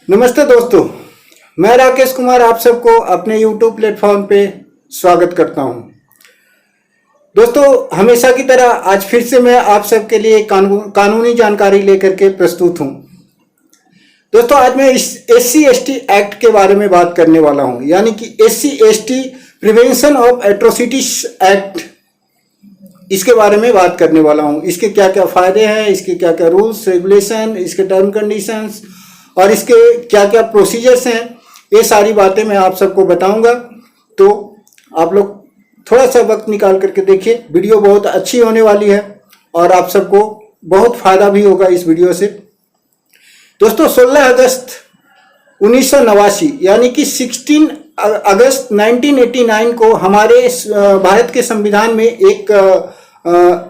नमस्ते दोस्तों, मैं राकेश कुमार आप सबको अपने YouTube प्लेटफॉर्म पे स्वागत करता हूं। दोस्तों, हमेशा की तरह आज फिर से मैं आप सबके लिए कानूनी जानकारी लेकर के प्रस्तुत हूं। दोस्तों, आज मैं इस SC/ST एक्ट के बारे में बात करने वाला हूं, यानी कि SC/ST prevention of atrocities act, इसके बारे में बात करने वाला हूं। इसके क्या क्या फायदे हैं, इसके क्या क्या रूल्स रेगुलेशन, इसके टर्म कंडीशंस और इसके क्या क्या प्रोसीजर्स हैं, ये सारी बातें मैं आप सबको बताऊंगा। तो आप लोग थोड़ा सा वक्त निकाल करके देखिए, वीडियो बहुत अच्छी होने वाली है और आप सबको बहुत फायदा भी होगा इस वीडियो से। दोस्तों, 16 अगस्त 1989 यानी कि 16 अगस्त 1989 को हमारे भारत के संविधान में एक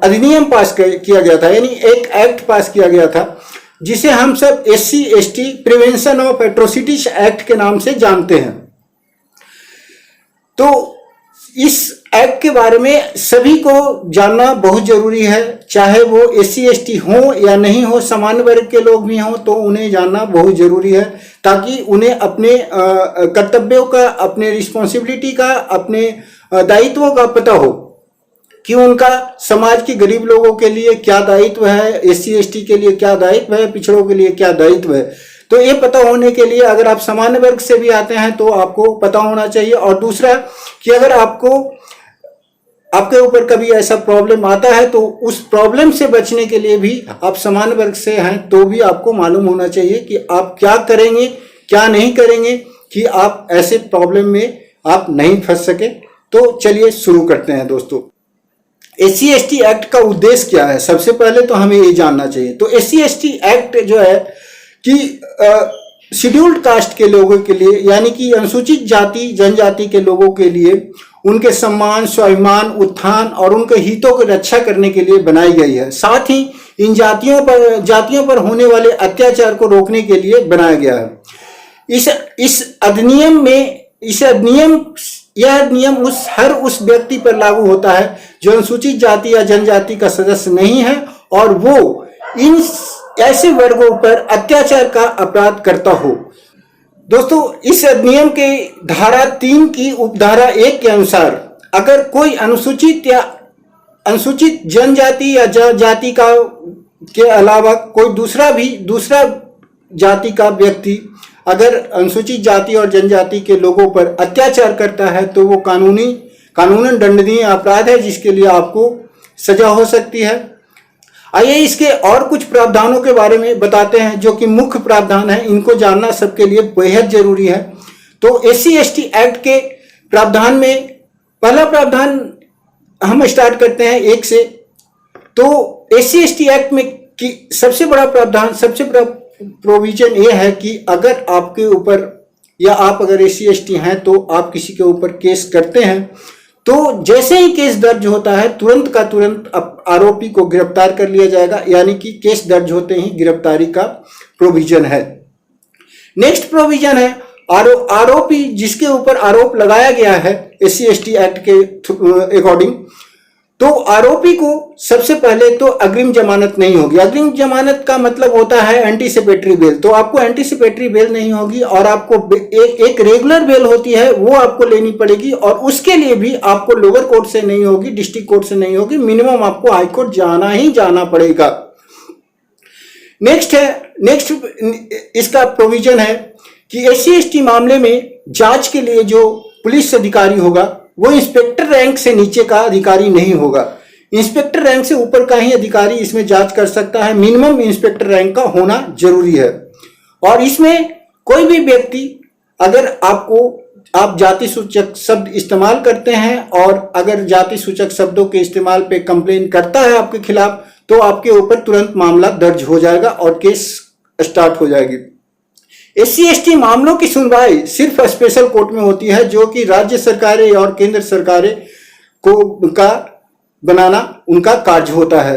अधिनियम पास किया गया था, यानी एक एक्ट पास किया गया था जिसे हम सब SC/ST prevention of atrocities act के नाम से जानते हैं। तो इस एक्ट के बारे में सभी को जानना बहुत जरूरी है, चाहे वो SC/ST हो या नहीं हो, सामान्य वर्ग के लोग भी हों तो उन्हें जानना बहुत जरूरी है, ताकि उन्हें अपने कर्तव्यों का, अपने रिस्पॉन्सिबिलिटी का, अपने दायित्वों का पता हो कि उनका समाज के गरीब लोगों के लिए क्या दायित्व है, SC/ST के लिए क्या दायित्व है, पिछड़ों के लिए क्या दायित्व है। तो ये पता होने के लिए अगर आप सामान्य वर्ग से भी आते हैं तो आपको पता होना चाहिए। और दूसरा कि अगर आपके ऊपर कभी ऐसा प्रॉब्लम आता है तो उस प्रॉब्लम से बचने के लिए भी आप सामान्य वर्ग से हैं तो भी आपको मालूम होना चाहिए कि आप क्या करेंगे, क्या नहीं करेंगे कि आप ऐसे प्रॉब्लम में आप नहीं फंस सके। तो चलिए शुरू करते हैं दोस्तों। SC/ST एक्ट का उद्देश्य क्या है, सबसे पहले तो हमें ये जानना चाहिए। तो SC/ST एक्ट जो है कि शेड्यूल्ड कास्ट के लोगों के लिए, यानी कि अनुसूचित जाति जनजाति के लोगों के लिए उनके सम्मान, स्वाभिमान, उत्थान और उनके हितों की रक्षा करने के लिए बनाई गई है। साथ ही इन जातियों पर होने वाले अत्याचार को रोकने के लिए बनाया गया है। यह नियम हर उस व्यक्ति पर लागू होता है जो अनुसूचित जाति या जनजाति का सदस्य नहीं है और वो इन ऐसे वर्गों पर अत्याचार का अपराध करता हो। दोस्तों, इस अधिनियम के धारा 3 की उपधारा 1 के अनुसार अगर कोई अनुसूचित जनजाति या जाति का के अलावा कोई दूसरा जाति का व्यक्ति अगर अनुसूचित जाति और जनजाति के लोगों पर अत्याचार करता है तो वो कानूनन दंडनीय अपराध है, जिसके लिए आपको सजा हो सकती है। आइए इसके और कुछ प्रावधानों के बारे में बताते हैं जो कि मुख्य प्रावधान है, इनको जानना सबके लिए बेहद जरूरी है। तो SC/ST एक्ट के प्रावधान में पहला प्रावधान हम स्टार्ट करते हैं 1 से। तो SC/ST एक्ट में कि सबसे बड़ा प्रोविजन ये है कि अगर आपके ऊपर या आप अगर SC/ST हैं तो आप किसी के ऊपर केस करते हैं तो जैसे ही केस दर्ज होता है तुरंत का तुरंत आरोपी को गिरफ्तार कर लिया जाएगा, यानी कि केस दर्ज होते ही गिरफ्तारी का प्रोविजन है। नेक्स्ट प्रोविजन है आरोपी जिसके ऊपर आरोप लगाया गया है SC/ST एक्ट के अकॉर्डिंग, तो आरोपी को सबसे पहले तो अग्रिम जमानत नहीं होगी। अग्रिम जमानत का मतलब होता है एंटीसिपेटरी बेल। तो आपको एंटीसिपेटरी बेल नहीं होगी और आपको एक रेगुलर बेल होती है वो आपको लेनी पड़ेगी, और उसके लिए भी आपको लोअर कोर्ट से नहीं होगी, डिस्ट्रिक्ट कोर्ट से नहीं होगी, मिनिमम आपको हाई कोर्ट जाना ही जाना पड़ेगा। नेक्स्ट इसका प्रोविजन है कि SC/ST मामले में जांच के लिए जो पुलिस अधिकारी होगा वो इंस्पेक्टर रैंक से नीचे का अधिकारी नहीं होगा। इंस्पेक्टर रैंक से ऊपर का ही अधिकारी इसमें जांच कर सकता है। मिनिमम इंस्पेक्टर रैंक का होना जरूरी है। और इसमें कोई भी व्यक्ति अगर आप जाति सूचक शब्द इस्तेमाल करते हैं और अगर जाति सूचक शब्दों के इस्तेमाल पे कंप्लेन करता है आपके खिलाफ तो आपके ऊपर तुरंत मामला दर्ज हो जाएगा और केस स्टार्ट हो जाएगी। SC/ST मामलों की सुनवाई सिर्फ स्पेशल कोर्ट में होती है, जो कि राज्य सरकारें और केंद्र सरकारें का बनाना उनका कार्य होता है।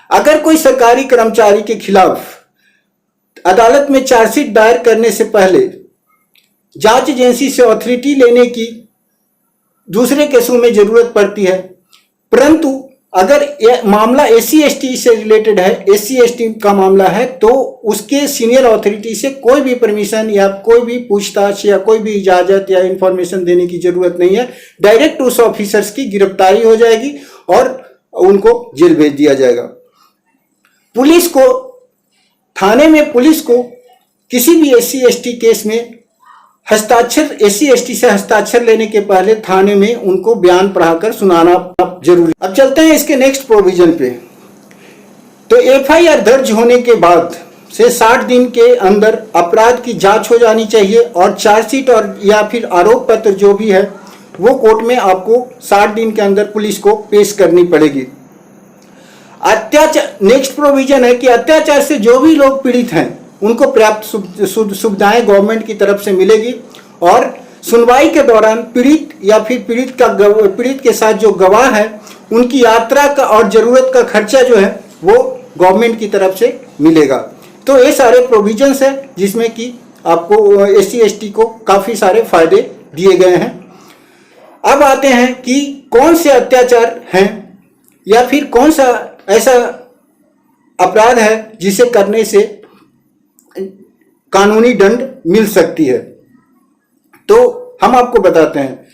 अगर कोई सरकारी कर्मचारी के खिलाफ अदालत में चार्जशीट दायर करने से पहले जांच एजेंसी से अथॉरिटी लेने की दूसरे केसों में जरूरत पड़ती है, परंतु अगर ये मामला SC/ST से रिलेटेड है, SC/ST का मामला है, तो उसके सीनियर अथॉरिटी से कोई भी परमिशन या कोई भी पूछताछ या कोई भी इजाजत या इंफॉर्मेशन देने की जरूरत नहीं है। डायरेक्ट उस ऑफिसर्स की गिरफ्तारी हो जाएगी और उनको जेल भेज दिया जाएगा। पुलिस को, थाने में पुलिस को किसी भी SC/ST केस में हस्ताक्षर, SC/ST से हस्ताक्षर लेने के पहले थाने में उनको बयान पढ़ाकर सुनाना जरूरी। अब चलते हैं इसके नेक्स्ट प्रोविजन पे। तो FIR दर्ज होने के बाद से 60 दिन के अंदर अपराध की जांच हो जानी चाहिए और चार्जशीट और या फिर आरोप पत्र जो भी है वो कोर्ट में आपको 60 दिन के अंदर पुलिस को पेश करनी पड़ेगी। अत्याचार, नेक्स्ट प्रोविजन है कि अत्याचार से जो भी लोग पीड़ित हैं उनको पर्याप्त सुविधाएं गवर्नमेंट की तरफ से मिलेगी और सुनवाई के दौरान पीड़ित या फिर पीड़ित के साथ जो गवाह है उनकी यात्रा का और जरूरत का खर्चा जो है वो गवर्नमेंट की तरफ से मिलेगा। तो ये सारे प्रोविजंस है जिसमें कि आपको SC/ST को काफी सारे फायदे दिए गए हैं। अब आते हैं कि कौन से अत्याचार हैं या फिर कौन सा ऐसा अपराध है जिसे करने से कानूनी दंड मिल सकती है। तो हम आपको बताते हैं,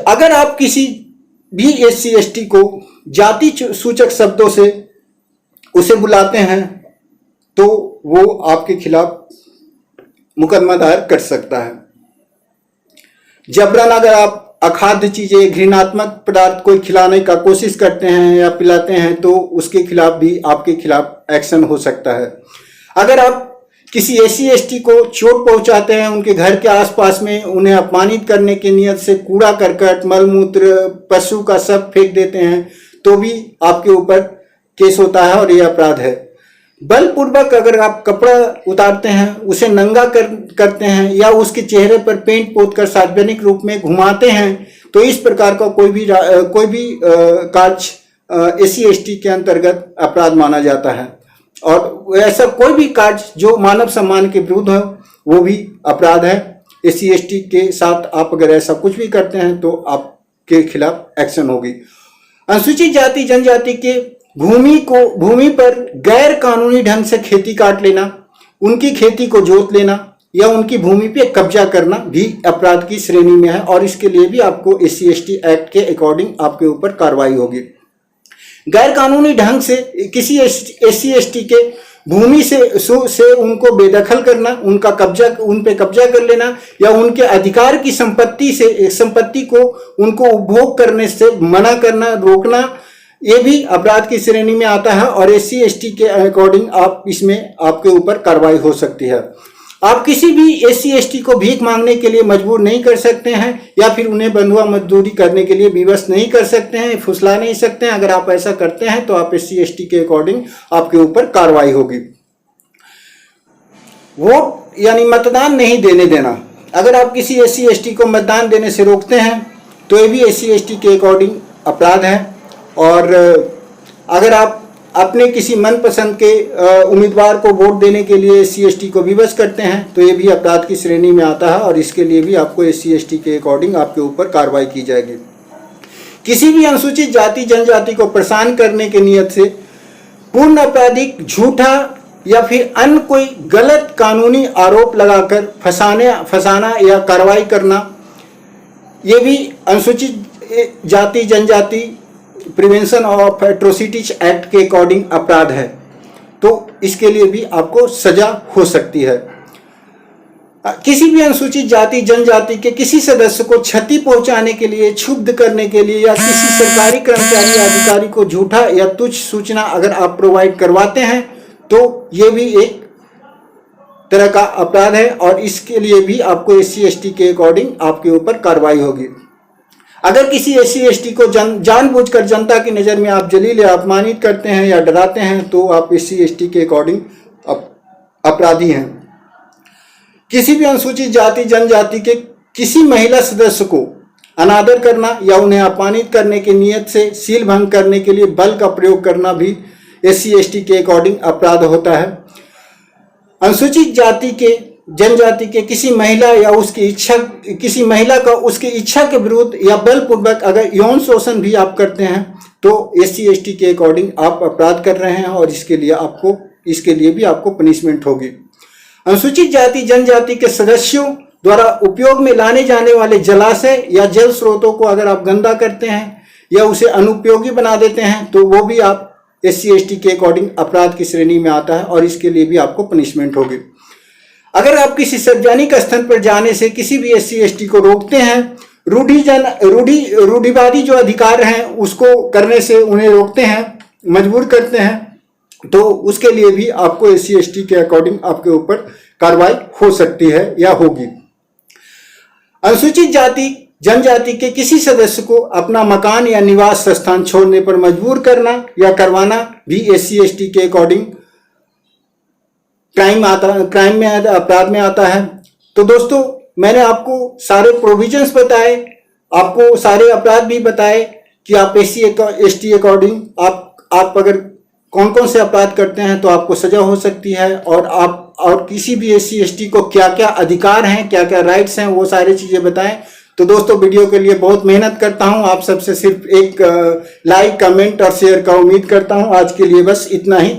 अगर आप किसी भी SC/ST को जाति सूचक शब्दों से उसे बुलाते हैं तो वो आपके खिलाफ मुकदमा दायर कर सकता है। जबरन अगर आप अखाद्य चीजें, घृणात्मक पदार्थ कोई खिलाने का कोशिश करते हैं या पिलाते हैं तो उसके खिलाफ भी आपके खिलाफ एक्शन हो सकता है। अगर आप किसी SC/ST को चोट पहुंचाते हैं, उनके घर के आसपास में उन्हें अपमानित करने की नियत से कूड़ा करकट, मलमूत्र, पशु का शव फेंक देते हैं तो भी आपके ऊपर केस होता है और ये अपराध है। बलपूर्वक अगर आप कपड़ा उतारते हैं, उसे नंगा करते हैं या उसके चेहरे पर पेंट पोत कर सार्वजनिक रूप में घुमाते हैं तो इस प्रकार का कोई भी कार्य SC/ST के अंतर्गत अपराध माना जाता है और ऐसा कोई भी कार्य जो मानव सम्मान के विरुद्ध हो वो भी अपराध है। SC/ST के साथ आप अगर ऐसा कुछ भी करते हैं तो आपके खिलाफ एक्शन होगी। अनुसूचित जाति जनजाति के भूमि पर गैर कानूनी ढंग से खेती काट लेना, उनकी खेती को जोत लेना या उनकी भूमि पे कब्जा करना भी अपराध की श्रेणी में है और इसके लिए भी आपको SC/ST एक्ट के अकॉर्डिंग आपके ऊपर कार्रवाई होगी। गैर कानूनी ढंग से किसी SC/ST के भूमि से उनको बेदखल करना, उन पे कब्जा कर लेना या उनके अधिकार की संपत्ति को उनको उपभोग करने से मना करना, रोकना, ये भी अपराध की श्रेणी में आता है और SC/ST के अकॉर्डिंग आप इसमें आपके ऊपर कार्रवाई हो सकती है। आप किसी भी SC/ST को भीख मांगने के लिए मजबूर नहीं कर सकते हैं या फिर उन्हें बंधुआ मजदूरी करने के लिए विवश नहीं कर सकते हैं, फुसला नहीं सकते हैं। अगर आप ऐसा करते हैं तो आप SC/ST के अकॉर्डिंग आपके ऊपर कार्रवाई होगी। वोट यानी मतदान नहीं देने देना, अगर आप किसी SC/ST को मतदान देने से रोकते हैं तो ये भी SC/ST के अकॉर्डिंग अपराध है और अगर आप अपने किसी मनपसंद के उम्मीदवार को वोट देने के लिए SC/ST को विवश करते हैं तो ये भी अपराध की श्रेणी में आता है और इसके लिए भी आपको SC/ST के अकॉर्डिंग आपके ऊपर कार्रवाई की जाएगी। किसी भी अनुसूचित जाति जनजाति को परेशान करने के नियत से पूर्ण आपराधिक, झूठा या फिर अन्य कोई गलत कानूनी आरोप लगाकर फंसाना या कार्रवाई करना, ये भी अनुसूचित जाति जनजाति प्रिवेंशन ऑफ एट्रोसिटीज एक्ट के अकॉर्डिंग अपराध है, तो इसके लिए भी आपको सजा हो सकती है। किसी भी अनुसूचित जाति जनजाति के किसी सदस्य को क्षति पहुंचाने के लिए, क्षुब्ध करने के लिए या किसी सरकारी कर्मचारी या अधिकारी को झूठा या तुच्छ सूचना अगर आप प्रोवाइड करवाते हैं तो ये भी एक तरह का अपराध है और इसके लिए भी आपको SC/ST के अकॉर्डिंग आपके ऊपर कार्रवाई होगी। अगर किसी SC/ST को जानबूझकर जनता की नज़र में आप जलील या अपमानित करते हैं या डराते हैं तो आप SC/ST के अकॉर्डिंग अपराधी हैं। किसी भी अनुसूचित जाति जनजाति के किसी महिला सदस्य को अनादर करना या उन्हें अपमानित करने की नियत से सील भंग करने के लिए बल का प्रयोग करना भी SC/ST के अकॉर्डिंग अपराध होता है। अनुसूचित जाति के जनजाति के किसी महिला या उसकी इच्छा, किसी महिला का उसकी इच्छा के विरुद्ध या बलपूर्वक अगर यौन शोषण भी आप करते हैं तो SC/ST के अकॉर्डिंग आप अपराध कर रहे हैं और इसके लिए भी आपको पनिशमेंट होगी। अनुसूचित जाति जनजाति के सदस्यों द्वारा उपयोग में लाने जाने वाले जलाशय या जल स्रोतों को अगर आप गंदा करते हैं या उसे अनुपयोगी बना देते हैं तो वो भी आप SC/ST के अकॉर्डिंग अपराध की श्रेणी में आता है और इसके लिए भी आपको पनिशमेंट होगी। अगर आप किसी सार्वजनिक स्थल पर जाने से किसी भी SC/ST को रोकते हैं, रूढ़िवादी जो अधिकार हैं उसको करने से उन्हें रोकते हैं, मजबूर करते हैं, तो उसके लिए भी आपको SC/ST के अकॉर्डिंग आपके ऊपर कार्रवाई हो सकती है या होगी। अनुसूचित जाति जनजाति के किसी सदस्य को अपना मकान या निवास स्थान छोड़ने पर मजबूर करना या करवाना भी SC/ST के अकॉर्डिंग क्राइम में अपराध में आता है। तो दोस्तों मैंने आपको सारे प्रोविजंस बताए, आपको सारे अपराध भी बताए कि आप SC/ST अकॉर्डिंग आप अगर कौन कौन से अपराध करते हैं तो आपको सजा हो सकती है और किसी भी SC/ST को क्या क्या अधिकार हैं, क्या क्या राइट्स हैं, वो सारी चीजें बताएं। तो दोस्तों वीडियो के लिए बहुत मेहनत करता हूं, आप सबसे सिर्फ एक लाइक, कमेंट और शेयर का उम्मीद करता हूं। आज के लिए बस इतना ही।